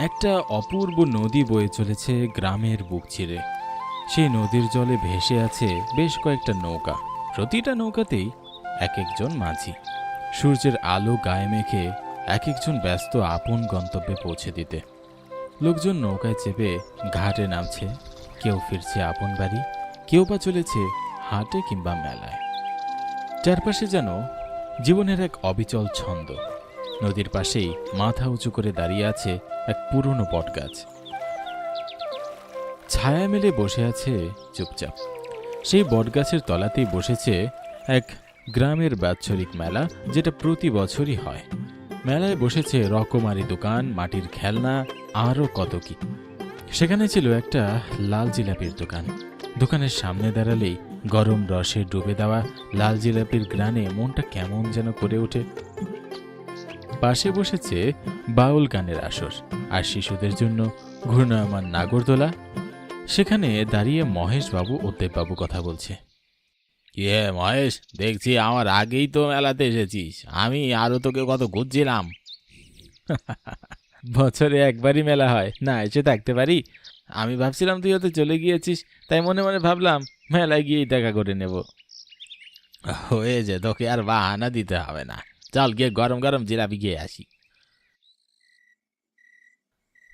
একটা অপূর্ব নদী বয়ে চলেছে গ্রামের বুক চিরে। সেই নদীর জলে ভেসে আছে বেশ কয়েকটা নৌকা। প্রতিটা নৌকাতেই এক একজন মাঝি, সূর্যের আলো গায়ে মেখে এক একজন ব্যস্ত আপন গন্তব্যে পৌঁছে দিতে। লোকজন নৌকায় চেপে ঘাটে নামছে, কেউ ফিরছে আপন বাড়ি, কেউ বা চলেছে হাটে কিংবা মেলায়। চারপাশে যেন জীবনের এক অবিচল ছন্দ। নদীর পাশেই মাথা উঁচু করে দাঁড়িয়ে আছে এক পুরনো বটগাছ, ছায়া মেলে বসে আছে চুপচাপ। সেই বটগাছের তলাতেই বসেছে এক গ্রামের বাৎসরিক মেলা, যেটা প্রতি বছরই হয়। মেলায় বসেছে রকমারি দোকান, মাটির খেলনা, আরও কত কি। সেখানে ছিল একটা লাল জিলাপির দোকান। দোকানের সামনে দাঁড়ালেই গরম রসে ডুবে দেওয়া লাল জিলাপির গ্রানে মনটা কেমন যেন করে ওঠে। পাশে বসেছে বাউল গানের আসর আর শিশুদের জন্য ঘূর্ণায়মান নাগরদোলা। সেখানে দাঁড়িয়ে মহেশ বাবু ও দেববাবু কথা বলছে। ইয়ে মহেশ, দেখছি আমার আগেই তো মেলাতে এসেছিস। আমি আরো তোকে কত খুঁজছিলাম। বছরে একবারই মেলা হয়, না এসে থাকতে পারি? আমি ভাবছিলাম তুই হয়তো চলে গিয়েছিস, তাই মনে মনে ভাবলাম মেলায় গিয়েই দেখা করে নেব। হয়েছে, তোকে আর বাহানা দিতে হবে না। চল গিয়ে গরম গরম জিলাপি খেয়ে আসি।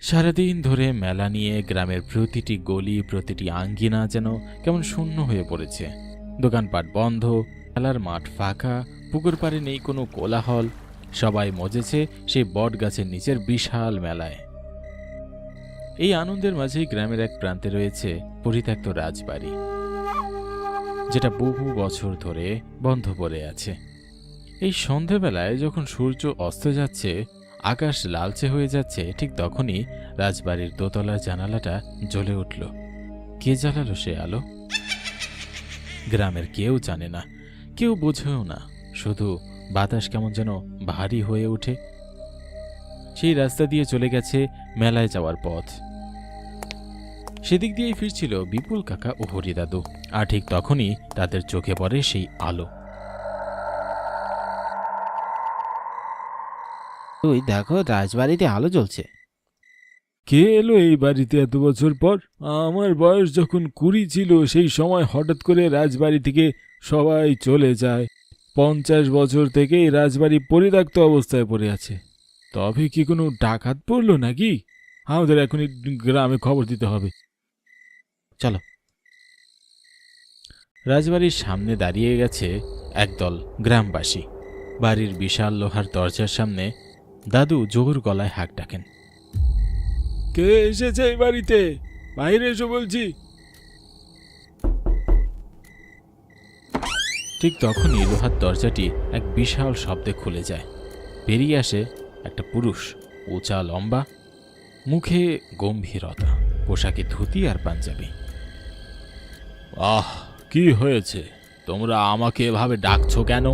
সারাদিন ধরে মেলা নিয়ে গ্রামের প্রতিটি গলি, প্রতিটি আঙ্গিনা যেন কেমন শূন্য হয়ে পড়েছে। দোকানপাট বন্ধ, খেলার মাঠ ফাঁকা, পুকুর পাড়ে নেই কোনো কোলাহল। সবাই মজেছে সেই বট গাছের নিচের বিশাল মেলায়। এই আনন্দের মাঝেই গ্রামের এক প্রান্তে রয়েছে পরিত্যক্ত রাজবাড়ি, যেটা বহু বছর ধরে বন্ধ পড়ে আছে। এই সন্ধেবেলায় যখন সূর্য অস্ত যাচ্ছে, আকাশ লালচে হয়ে যাচ্ছে, ঠিক তখনই রাজবাড়ির দোতলার জানালাটা জ্বলে উঠল। কে জ্বালালো সে আলো? গ্রামের কেউ জানে না, কেউ বোঝেও না। শুধু বাতাস কেমন যেন ভারী হয়ে ওঠে। সেই রাস্তা দিয়ে চলে গেছে মেলায় যাওয়ার পথ। সেদিক দিয়েই ফিরছিল বিপুল কাকা ও হরিদাদু, আর ঠিক তখনই তাদের চোখে পড়ে সেই আলো। তুই দেখো, রাজবাড়িতে আলো জ্বলছে। কে এলো এই বাড়িতে এত বছর পর? আমার বয়স যখন 20 ছিল, সেই সময় হঠাৎ করে রাজবাড়ি থেকে সবাই চলে যায়। 50 বছর থেকে এই রাজবাড়ি পরিত্যক্ত অবস্থায় পড়ে আছে। তবে কি কোনো ডাকাত পড়লো নাকি? আমাদের এখনই গ্রামে খবর দিতে হবে। চলো। রাজবাড়ির সামনে দাঁড়িয়ে গেছে একদল গ্রামবাসী। বাড়ির বিশাল লোহার দরজার সামনে দাদু জোর গলায় হাঁক ডাকেন। কে এসেছে এই বাড়িতে? বাইরে এসো বলছি। ঠিক তখনই লোহার দরজাটি এক বিশাল শব্দে খুলে যায়। বেরিয়ে আসে একটা পুরুষ, উঁচা লম্বা, মুখে গম্ভীরতা, পোশাকে ধুতি আর পাঞ্জাবি। আহ, কি হয়েছে? তোমরা আমাকে এভাবে ডাকছো কেন?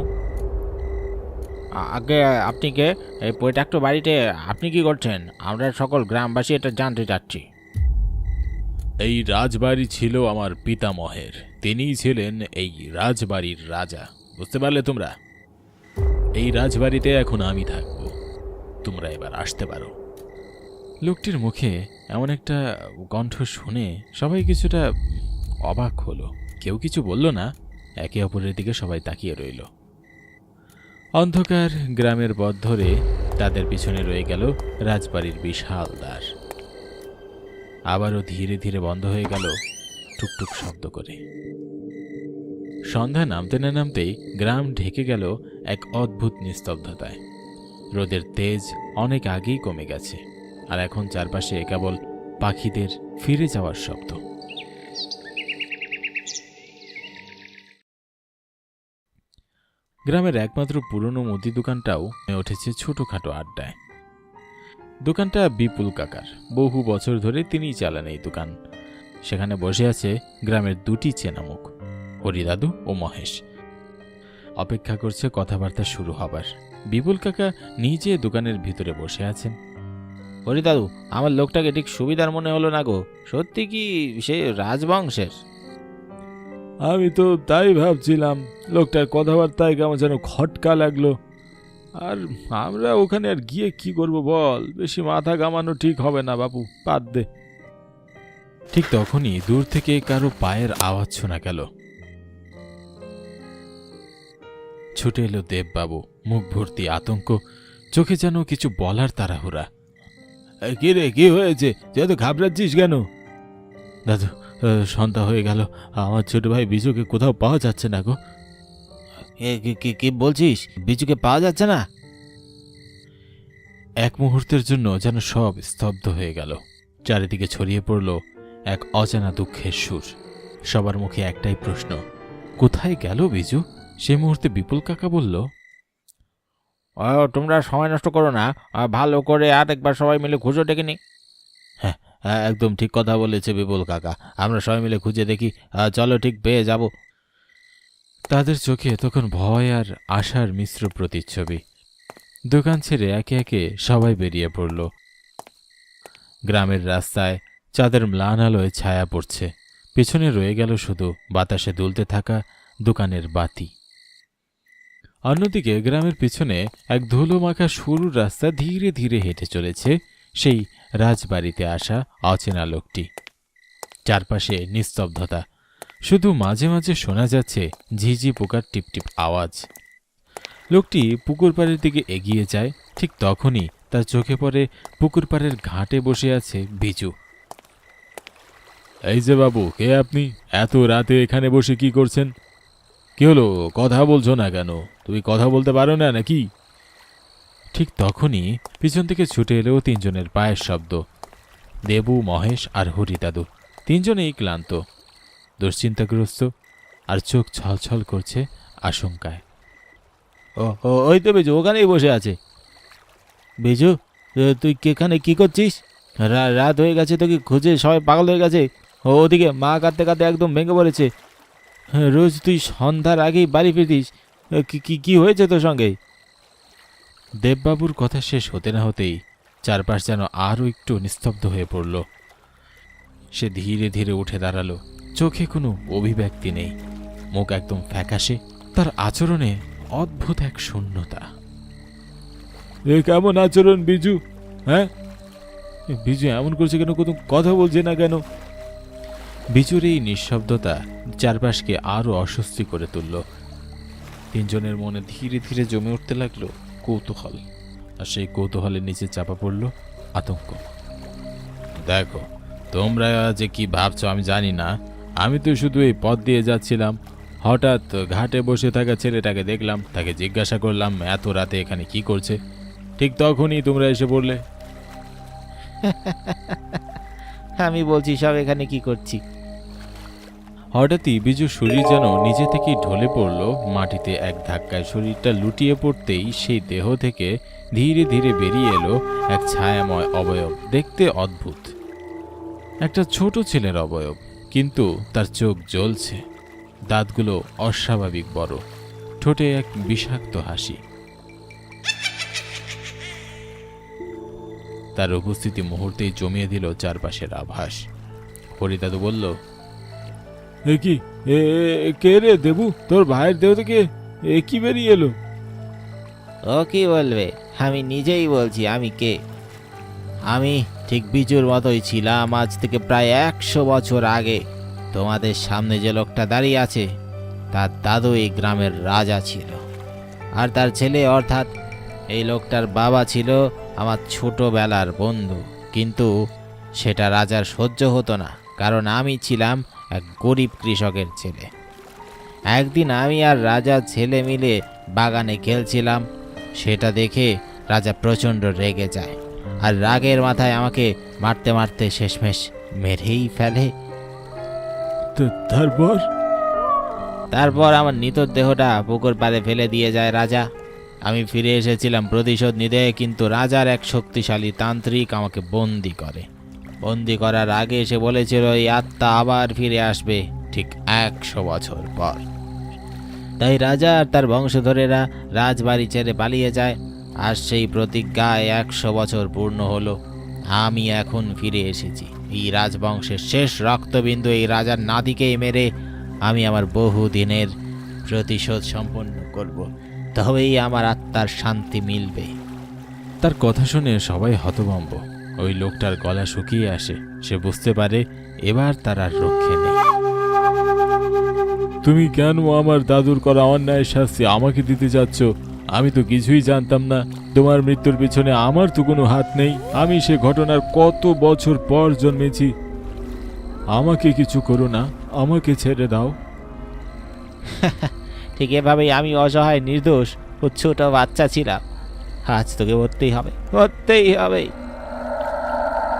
আগে আপনি কে? এই পরিত্যক্ত বাড়িতে আপনি কি করছেন? আমরা সকল গ্রামবাসী এটা জানতে চাচ্ছি। এই রাজবাড়ি ছিল আমার পিতামহের। তিনিই ছিলেন এই রাজবাড়ির রাজা। বুঝতে পারলে তোমরা? এই রাজবাড়িতে এখন আমি থাকব। তোমরা এবার আসতে পারো। লোকটির মুখে এমন একটা কণ্ঠ শুনে সবাই কিছুটা অবাক হলো। কেউ কিছু বলল না, একে অপরের দিকে সবাই তাকিয়ে রইল। অন্ধকার গ্রামের পথ ধরে তাদের পিছনে রয়ে গেল রাজবাড়ির বিশাল দ্বার। আবারও ধীরে ধীরে বন্ধ হয়ে গেল, টুকটুক শব্দ করে। সন্ধ্যা নামতে না নামতেই গ্রাম ঢেকে গেল এক অদ্ভুত নিস্তব্ধতায়। রোদের তেজ অনেক আগেই কমে গেছে, আর এখন চারপাশে কেবল পাখিদের ফিরে যাওয়ার শব্দ। গ্রামের একমাত্র পুরনো মুদি দোকানটাও হয়ে উঠেছে ছোটখাটো আড্ডায়। দোকানটা বিপুল কাকার। বহু বছর ধরে তিনিই চালান এই দোকান। সেখানে বসে আছে গ্রামের দুটি চেনা মুখ, হরিদাদু ও মহেশ। অপেক্ষা করছে কথাবার্তা শুরু হবার। বিপুল কাকা নিজে দোকানের ভিতরে বসে আছেন। হরিদাদু, আমার লোকটাকে ঠিক সুবিধার মনে হলো না গো। সত্যি কি সে রাজবংশের? আমি তো তাই ভাবছিলাম। লোকটার কথাবার্তায় কেমন যেন খটকা লাগলো। আর আমরা ওখানে আর গিয়ে কি করব বল, বেশি মাথা ঘামানো ঠিক হবে না বাপু, বাদ দে। ঠিক তখনই দূর থেকে কারো পায়ের আওয়াজ শোনা গেল। ছুটে এলো দেববাবু, মুখ ভর্তি আতঙ্ক, চোখে যেন কিছু বলার তাড়াহুড়া। কি রে, কি হয়েছে? তুই এত ঘাবড়াচ্ছিস কেন? দাদু, সন্ধ্যা হয়ে গেল, আমার ছোট ভাই বিজুকে কোথাও পাওয়া যাচ্ছে না গো। কি বলছিস? বিচুকে পাওয়া যাচ্ছে না? এক মুহূর্তের জন্য যেন সব স্তব্ধ হয়ে গেল। চারিদিকে ছড়িয়ে পড়ল এক অজানা দুঃখের সুর। সবার মুখে একটাই প্রশ্ন, কোথায় গেল বিজু? সে মুহূর্তে বিপুল কাকা বলল, তোমরা সময় নষ্ট করো না, ভালো করে আর একবার সবাই মিলে খুঁজো ডেকে নি। হ্যাঁ, একদম ঠিক কথা বলেছে বিপুল কাকা, আমরা সবাই মিলে খুঁজে দেখি, চলো ঠিক পেয়ে যাব। তাদের চোখে তখন ভয় আর আশার মিশ্র প্রতিচ্ছবি। দোকান ছেড়ে একে একে সবাই বেরিয়ে পড়ল। গ্রামের রাস্তায় চাঁদের ম্লান আলোয় ছায়া পড়ছে, পেছনে রয়ে গেল শুধু বাতাসে দুলতে থাকা দোকানের বাতি। অন্যদিকে গ্রামের পিছনে এক ধুলো মাখা সরু রাস্তা ধীরে ধীরে হেঁটে চলেছে সেই রাজবাড়িতে আসা অচেনা লোকটি। চারপাশে নিস্তব্ধতা, শুধু মাঝে মাঝে শোনা যাচ্ছে ঝিঝি পোকার টিপটিপ আওয়াজ। লোকটি পুকুর পাড়ের দিকে এগিয়ে যায়, ঠিক তখনই তার চোখে পড়ে পুকুর পাড়ের ঘাটে বসে আছে বিজু। এই যে বাবু, কে আপনি? এত রাতে এখানে বসে কি করছেন? কি হলো, কথা বলছো না কেন? তুমি কথা বলতে পারো না নাকি? ঠিক তখনই পিছন থেকে ছুটে এলো তিনজনের পায়ের শব্দ। দেবু, মহেশ আর হরিদাদু তিনজনেই ক্লান্ত, দুশ্চিন্তাগ্রস্ত, আর চোখ ছলছল করছে আশঙ্কায়। ওই তো বিজু ওখানেই বসে আছে। বিজু, তুই এখানে কি করছিস? রাত হয়ে গেছে, তোকে খুঁজে সবাই পাগল হয়ে গেছে। ওদিকে মা কাঁদতে কাঁদতে একদম ভেঙে পড়েছে। রোজ তুই সন্ধ্যার আগেই বাড়ি ফিরতিস, কি হয়েছে তোর সঙ্গে? দেববাবুর কথা শেষ হতে না হতেই চারপাশ যেন আরও একটু নিস্তব্ধ হয়ে পড়ল। সে ধীরে ধীরে উঠে দাঁড়ালো, চোখে কোনো অভিব্যক্তি নেই, মুখ একদম ফ্যাকাশে, তার আচরণে অদ্ভুত এক শূন্যতা। এ কেমন আচরণ বিজু? হ্যাঁ, বিজু এমন করছে কেন? কোনো কথা বলছে না কেন? বিজুর এই নিঃশব্দতা চারপাশকে আরও অস্বস্তি করে তুলল। তিনজনের মনে ধীরে ধীরে জমে উঠতে লাগলো কৌতূহল, আর সেই কৌতূহলের নিচে চাপা পড়ল আতঙ্ক। দেখো, তোমরা যে কি ভাবছো আমি জানি না, আমি তো শুধু এই পথ দিয়ে যাচ্ছিলাম, হঠাৎ ঘাটে বসে থাকা ছেলেটাকে দেখলাম, তাকে জিজ্ঞাসা করলাম এত রাতে এখানে কি করছে। ঠিক তখনই তোমরা এসে পড়লে। আমি বলছি সব এখানে কি করছি। হঠাৎই বিজুর শরীর যেন নিজে থেকেই ঢলে পড়ল মাটিতে। এক ধাক্কায় শরীরটা লুটিয়ে পড়তেই সেই দেহ থেকে ধীরে ধীরে বেরিয়ে এলো এক ছায়াময় অবয়ব, দেখতে অদ্ভুত, একটা ছোট ছেলের অবয়ব, কিন্তু তার চোখ জ্বলছে, দাঁতগুলো অস্বাভাবিক বড়, ঠোঁটে এক বিষাক্ত হাসি। তার উপস্থিতি মুহূর্তেই জমিয়ে দিল চারপাশের আভাস। হরিদাদু বলল, এ কি, কে রে দেবু? তোর ভাইয়ের দেহ থেকে এ কি বেরিয়ে এলো? ও কি বলবে, আমি নিজেই বলছি আমি কে। আমি ঠিক বিজুর মতোই ছিলাম আজ থেকে প্রায় 100 বছর আগে। তোমাদের সামনে যে লোকটা দাঁড়িয়ে আছে তার দাদু এই গ্রামের রাজা ছিল, আর তার ছেলে অর্থাৎ এই লোকটার বাবা ছিল আমার ছোটবেলার বন্ধু। কিন্তু সেটা রাজার সহ্য হতো না, কারণ আমি ছিলাম এক গরিব কৃষকের ছেলে। একদিন আমি আর রাজার ছেলে মিলে বাগানে খেলছিলাম, সেটা দেখে রাজা প্রচণ্ড রেগে যায়, আর রাগের মাথায় আমাকে মারতে মারতে শেষমেশ মেরেই ফেলে। তারপর আমার নিতর দেহটা পুকুর পাড়ে ফেলে দিয়ে যায় রাজা। আমি ফিরে এসেছিলাম প্রতিশোধ নিতে, কিন্তু রাজার এক শক্তিশালী তান্ত্রিক আমাকে বন্দি করে। বন্দি করার আগে সে বলেছিল এই আত্মা আবার ফিরে আসবে ঠিক 100 বছর পর। তাই রাজা আর তার বংশধরেরা রাজবাড়ি ছেড়ে পালিয়ে যায়, আর সেই প্রতিজ্ঞায় 100 বছর পূর্ণ হলো। আমি এখন ফিরে এসেছি। এই রাজবংশের শেষ রক্তবিন্দু এই রাজার নাতিকেই মেরে আমি আমার বহুদিনের প্রতিশোধ সম্পন্ন করব। তবেই আমার আত্মার শান্তি মিলবে। তার কথা শুনে সবাই হতভম্ব। ওই লোকটার গলা শুকিয়ে আসে। সে বুঝতে পারে এবার তার আর রক্ষে নেই। তুমি কেন আমার দাদুর করা অন্যায় শাস্তি আমাকে দিতে যাচ্ছ? আমি তো কিছুই জানতাম না। তোমার মৃত্যুর পিছনে আমার তো কোনো হাত নেই। আমি সে ঘটনার কত বছর পর জন্মেছি। আমাকে কিছু করো না, আমাকে ছেড়ে দাও। ঠিক এভাবেই আমি অসহায় নির্দোষ ও ছোট বাচ্চা ছিলাম। আজ তোকে মরতেই হবে, মরতেই হবে।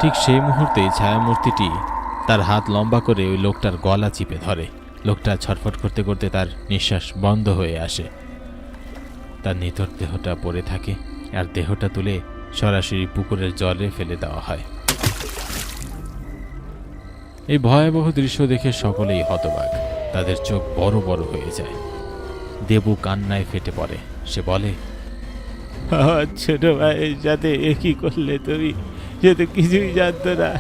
ঠিক সেই মুহূর্তেই ছায়ামূর্তিটি তার হাত লম্বা করে ওই লোকটার গলা চিপে ধরে। লোকটা ছটফট করতে করতে তার নিঃশ্বাস বন্ধ হয়ে আসে। তার নিথর দেহটা পড়ে থাকে আর দেহটা তুলে সরাসরি পুকুরের জলে ফেলে দেওয়া হয়। এই ভয়াবহ দৃশ্য দেখে সকলেই হতবাক। তাদের চোখ বড় বড় হয়ে যায়। দেবু কান্নায় ফেটে পড়ে। সে বলে, ছোট ভাইয়ের সাথে একই করলে তুমি, সে তো কিছুই জানতো না।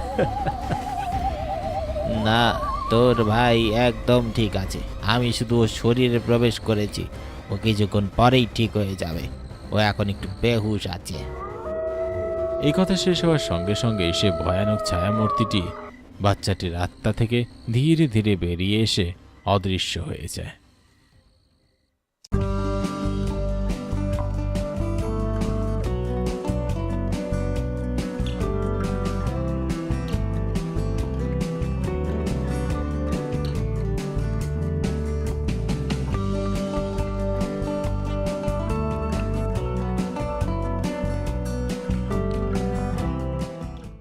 না, তোর ভাই একদম ঠিক আছে। আমি শুধু ওর শরীরে প্রবেশ করেছি। ও কিছুক্ষণ পরেই ঠিক হয়ে যাবে। ও এখন একটু বেহুশ আছে। এই কথা শেষ হওয়ার সঙ্গে সঙ্গে সে ভয়ানক ছায়ামূর্তিটি বাচ্চাটির আত্মা থেকে ধীরে ধীরে বেরিয়ে এসে অদৃশ্য হয়ে যায়।